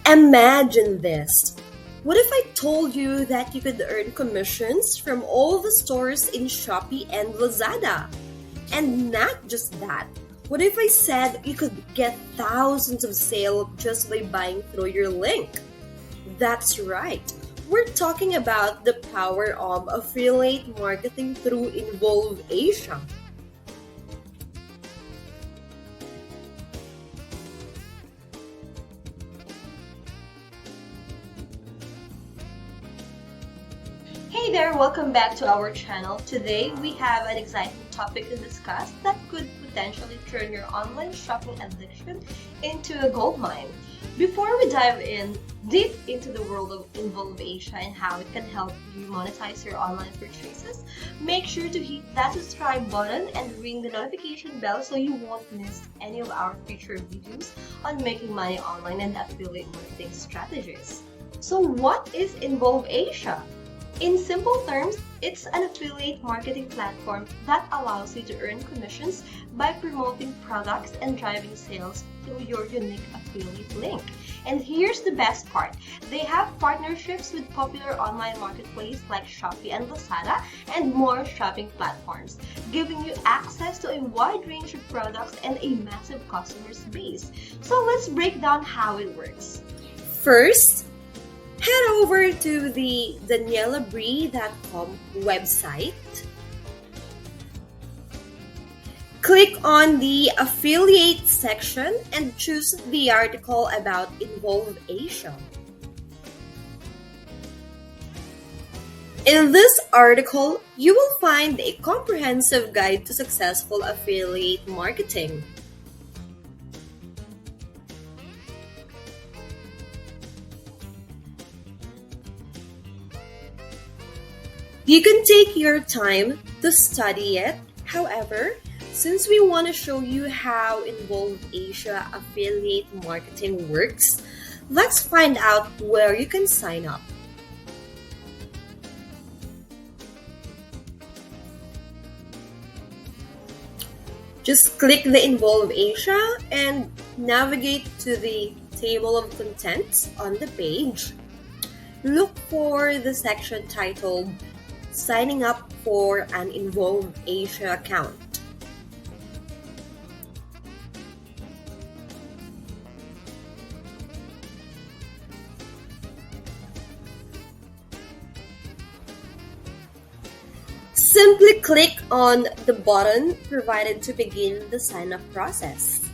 Imagine this. What if I told you that you could earn commissions from all the stores in Shopee and Lazada? And not just that. What if I said you could get thousands of sales just by buying through your link? That's right. We're talking about the power of affiliate marketing through Involve.asia. Hey there, welcome back to our channel. Today we have an exciting topic to discuss that could potentially turn your online shopping addiction into a gold mine. Before we dive in deep into the world of Involve.asia and how it can help you monetize your online purchases, make sure to hit that subscribe button and ring the notification bell so you won't miss any of our future videos on making money online and affiliate marketing strategies. So what is Involve.asia? In simple terms, it's an affiliate marketing platform that allows you to earn commissions by promoting products and driving sales through your unique affiliate link. And here's the best part. They have partnerships with popular online marketplaces like Shopee and Lazada and more shopping platforms, giving you access to a wide range of products and a massive customer base. So let's break down how it works. First, head over to the 𝐀𝐅𝐅𝐈𝐋𝐈𝐋𝐈𝐿𝐼𝐾𝐄𝐒 website. Click on the affiliate section and choose the article about Involve.asia. In this article, you will find a comprehensive guide to successful affiliate marketing. You can take your time to study it. However, since we want to show you how Involve.asia affiliate marketing works, let's find out where you can sign up. Just click the Involve.asia and navigate to the table of contents on the page. Look for the section titled Signing up for an Involve.asia account. Simply click on the button provided to begin the sign-up process.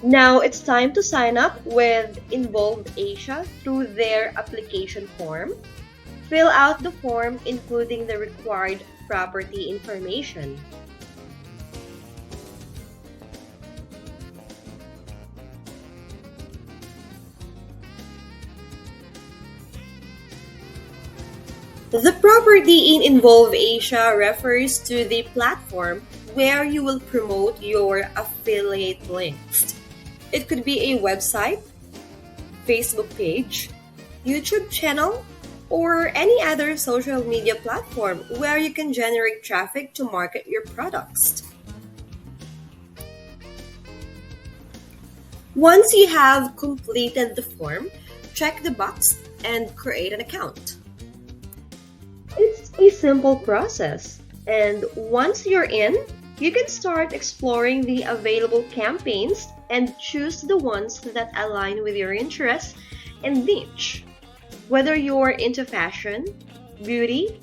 Now it's time to sign up with Involve.asia through their application form. Fill out the form including the required property information. The property in Involve.asia refers to the platform where you will promote your affiliate links. It could be a website, Facebook page, YouTube channel, or any other social media platform where you can generate traffic to market your products. Once you have completed the form, check the box and create an account. It's a simple process, and once you're in, you can start exploring the available campaigns and choose the ones that align with your interests and niche. Whether you're into fashion, beauty,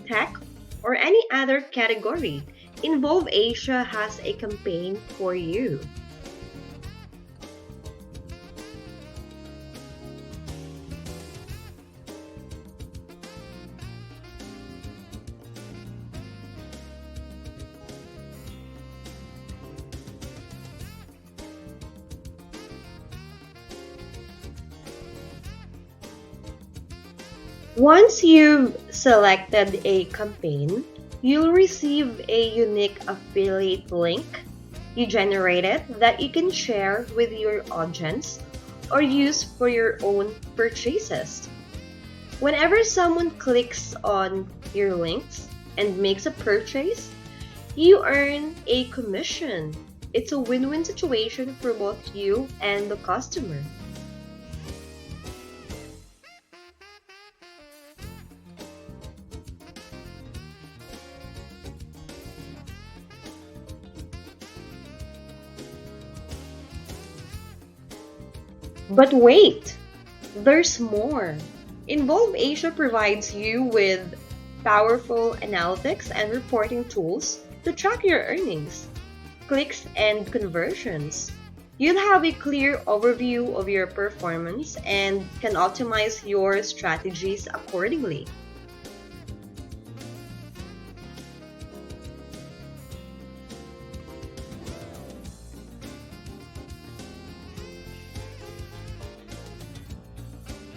tech, or any other category, Involve.asia has a campaign for you. Once you've selected a campaign, you'll receive a unique affiliate link you generated that you can share with your audience or use for your own purchases. Whenever someone clicks on your links and makes a purchase, You earn a commission. It's a win-win situation for both you and the customer. But wait, there's more. Involve.asia provides you with powerful analytics and reporting tools to track your earnings, clicks, and conversions. You'll have a clear overview of your performance and can optimize your strategies accordingly.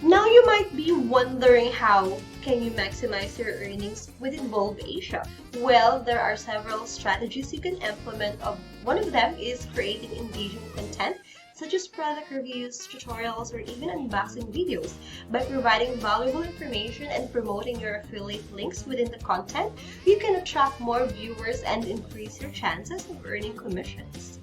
Now you might be wondering, how can you maximize your earnings with Involve.asia? Well, there are several strategies you can implement. One of them is creating engaging content such as product reviews, tutorials, or even unboxing videos. By providing valuable information and promoting your affiliate links within the content, you can attract more viewers and increase your chances of earning commissions.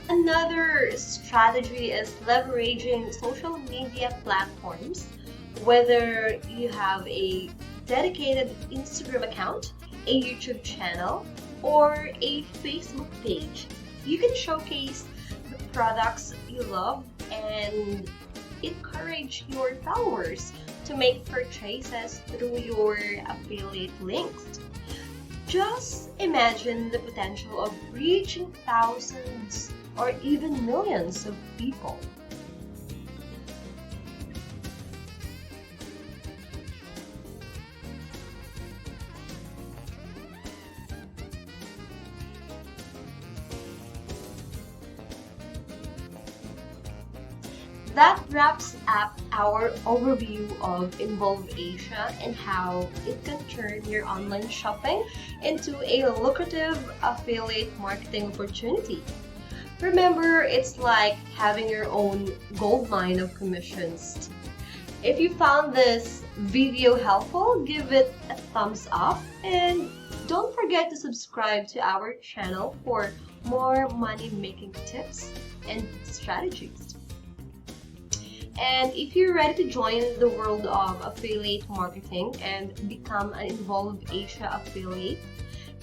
Another strategy is leveraging social media platforms. Whether you have a dedicated Instagram account, a YouTube channel, or a Facebook page, you can showcase the products you love and encourage your followers to make purchases through your affiliate links. Just imagine the potential of reaching thousands or even millions of people. That wraps up our overview of Involve.asia and how it can turn your online shopping into a lucrative affiliate marketing opportunity. Remember, it's like having your own gold mine of commissions. If you found this video helpful, give it a thumbs up and don't forget to subscribe to our channel for more money-making tips and strategies. And if you're ready to join the world of affiliate marketing and become an Involve.asia affiliate,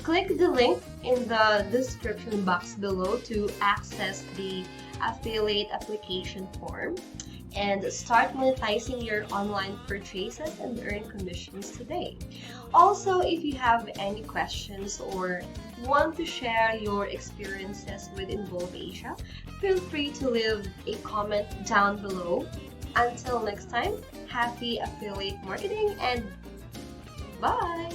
click the link in the description box below to access the affiliate application form and start monetizing your online purchases and earn commissions today. Also, if you have any questions or want to share your experiences with Involve.asia, feel free to leave a comment down below. Until next time, happy affiliate marketing and bye!